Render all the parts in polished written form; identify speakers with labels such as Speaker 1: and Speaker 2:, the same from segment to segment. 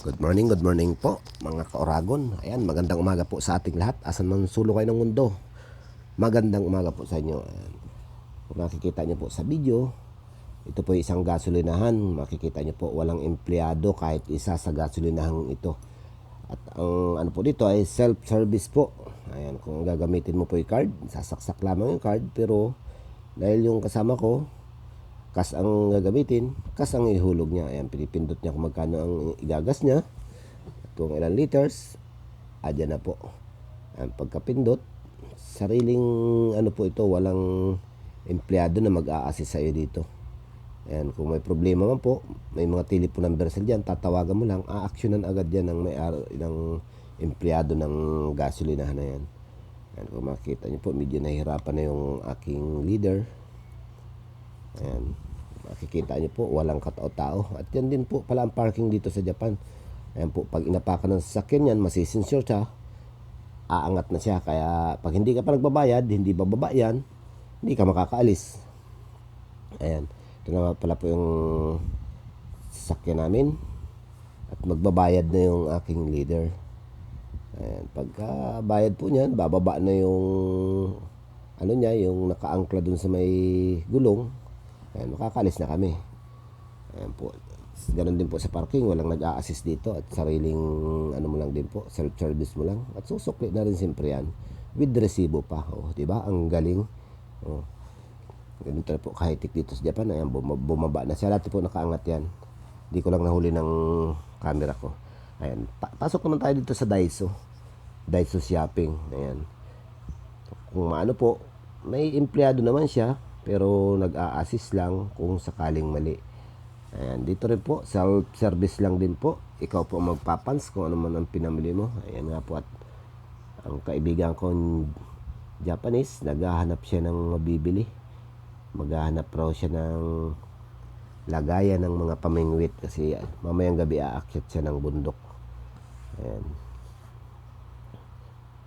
Speaker 1: Good morning po mga ka-Oragon. Ayan, magandang umaga po sa ating lahat. Asan man sulok kayo ng mundo, magandang umaga po sa inyo. Ayan. Kung nakikita nyo po sa video, ito po isang gasolinahan. Makikita nyo po walang empleyado kahit isa sa gasolinahan ito. At ang ano po dito ay self-service po. Ayan, kung gagamitin mo po yung card, sasaksak lamang yung card. Pero dahil yung kasama ko, kas ang gagamitin, kas ang ihulog niya. Ayan, pinipindot niya kung magkano ang igagas niya, kung ilang liters, adyan na po. Ayan, pagkapindot, sariling ano po ito, walang empleyado na mag-a-assist sa iyo dito. Ayan, kung may problema man po, may mga telephone number sa diyan, tatawagan mo lang, a-actionan agad yan ng ng empleyado ng gasolinahan na yan. Ayan, kung makita niyo po, medyo nahihirapan na yung aking leader. Ayan, makikita nyo po walang katao-tao. At yan din po pala ang parking dito sa Japan. Ayan po, pag inapakan ng sasakyan yan, masisinsure siya, aangat na siya. Kaya pag hindi ka pa nagbabayad, hindi bababa yan, hindi ka makakaalis. Ayan, ito na pala po yung sasakyan namin. At magbabayad na yung aking leader. Ayan, pagka bayad po niyan, bababa na yung ano niya, yung nakaangkla dun sa may gulong. Ayan, makakalis na kami. Ayan po. Ganon din po sa parking. Walang nag-a-assist dito. At sariling ano mo lang din po. Self-service mo lang. At susukli na rin siyempre yan. With resibo pa. O, diba? Ang galing. O. Ganito na po kahit dito sa Japan. Ayan, bumaba na siya. Lahat po nakaangat yan. Di ko lang nahuli ng camera ko. Ayan. Pasok naman tayo dito sa Daiso. Daiso Shopping. Ayan. Kung maano po, may empleyado naman siya. Pero nag-a-assist lang kung sakaling mali. Ayan, dito rin po, self-service lang din po. Ikaw po magpapans kung ano man ang pinamili mo. Ayan nga po, at ang kaibigan ko Japanese, naghahanap siya ng mabibili. Maghahanap raw siya ng lagayan ng mga pamingwit kasi mamayang gabi aakyat siya ng bundok. Ayan.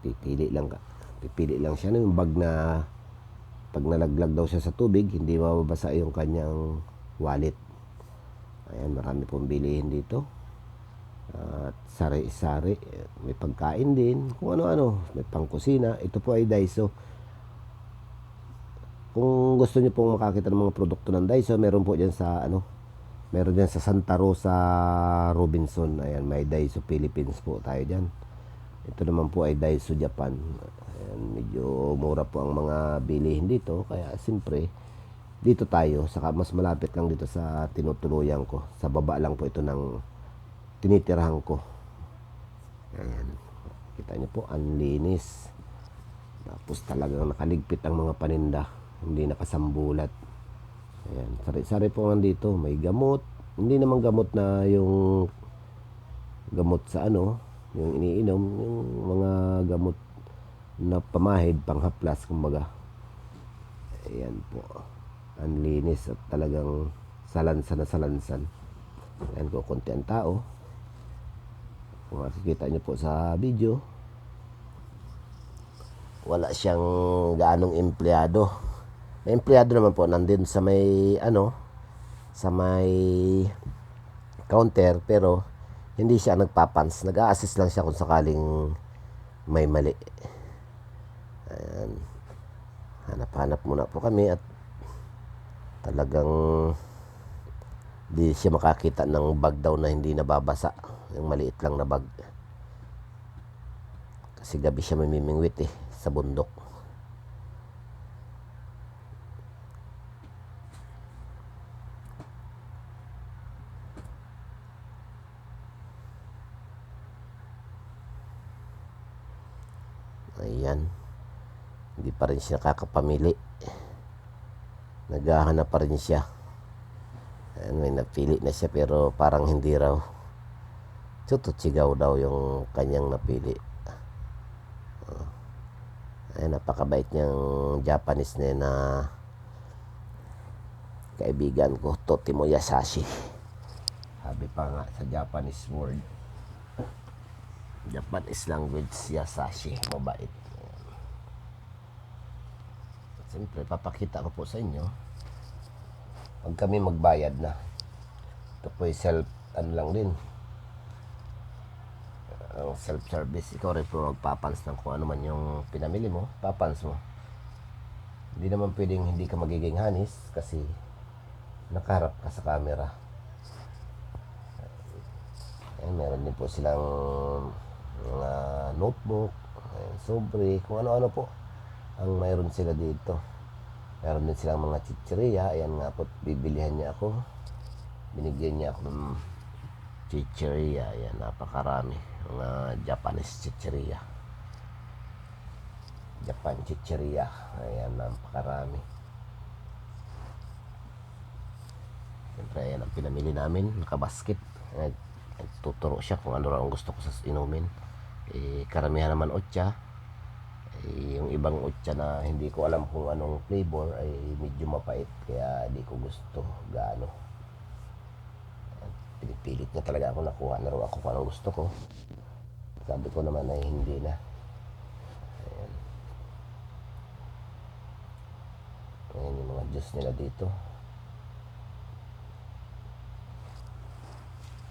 Speaker 1: Pipili lang siya ng bag na pag nalaglag daw siya sa tubig, hindi mababasa yung kanyang wallet. Ayan, marami pong bilihin dito. At sari-sari, may pagkain din, kung ano-ano, may pangkusina. Ito po ay Daiso. Kung gusto niyo pong makakita ng mga produkto ng Daiso, meron po diyan sa meron diyan sa Santa Rosa, Robinson. Ayan, may Daiso Philippines po tayo diyan. Ito naman po ay Daiso Japan. Ayan, medyo mura po ang mga bilihin dito. Kaya siyempre, dito tayo. Saka mas malapit lang dito sa tinutuluyan ko. Sa baba lang po ito ng tinitirahan ko. Ayan. Kita niyo po, ang linis. Tapos talagang nakaligpit ang mga paninda. Hindi nakasambulat. Ayan. Sari-sari po nga dito. May gamot. Hindi naman gamot na yung gamot sa yung iniinom, yung mga gamot na pamahid, panghaplas, kumbaga. Ayan po. Ang linis at talagang salansan na salansan. Ayan po, konti ang tao. Kung makikita nyo po sa video, wala siyang gaanong empleyado. May empleyado naman po, nandun sa may, sa may counter, pero hindi siya nagpapans. Nag-a-assist lang siya kung sakaling may mali. Ayan. Hanap-hanap muna po kami at talagang di siya makakita ng bag daw na hindi nababasa. Yung maliit lang na bag. Kasi gabi siya mamimingwit sa bundok. Ayan. Hindi pa rin siya nakakapamili. Naghahanap pa rin siya. Ayan, may napili na siya pero parang hindi raw. Tututsigaw daw yung kanyang napili. Ayan, napakabait niyang Japanese na kaibigan ko, Totimo Yasashi. Sabi pa nga sa Japanese word, Japanese language, Yasashi, mabait. Siyempre, papakita ko po sa inyo pag kami magbayad na. Ito po yung lang din. ang self-service. Ikaw rin po magpapans ng kung ano man yung pinamili mo, papans mo. Hindi naman pwedeng hindi ka magiging hanis kasi nakaharap ka sa camera. Ayan, meron din po silang mga notebook, ayan, sobre, kung ano-ano po ang mayroon sila dito. Meron din silang mga chichirya. Ayan nga po, bibilihan niya ako. Binigyan niya ako ng chichirya. Ayan, napakarami. Mga Japanese chichirya. Japan chichirya. Ayan, napakarami. Siyempre, ayan ang pinamili namin. Nakabasket. Tuturo siya kung ano raw ang gusto ko sa inumin. Karamihan naman otsa. Yung ibang otsa na hindi ko alam kung anong flavor ay medyo mapait. Kaya di ko gusto gaano. Pinipilit niya talaga ako, nakuha na raw ako kung anong gusto ko. Sabi ko naman ay hindi na. Ayan. Ayan yung mga juice nila dito.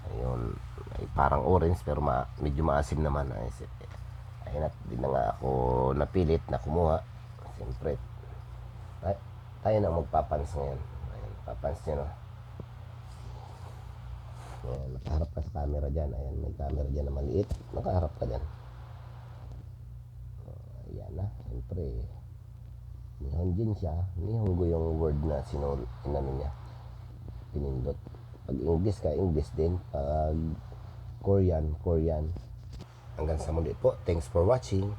Speaker 1: Ayun, ay parang orange pero medyo maasim naman. Ayun, at di na nga ako napilit na kumuha. Siyempre, tayo na magpapans ngayon. Ayan, papans niya, no? Ayan, nakaharap ka sa camera dyan. Ayan, may camera dyan na maliit. Nakaharap ka dyan. Ayan na, siyempre, Nihonjin siya. Nihongo yung word na inano niya, pinindot. Pag English ka, English din. Pag Korean, Korean. Hanggang sa muli po. Thanks for watching.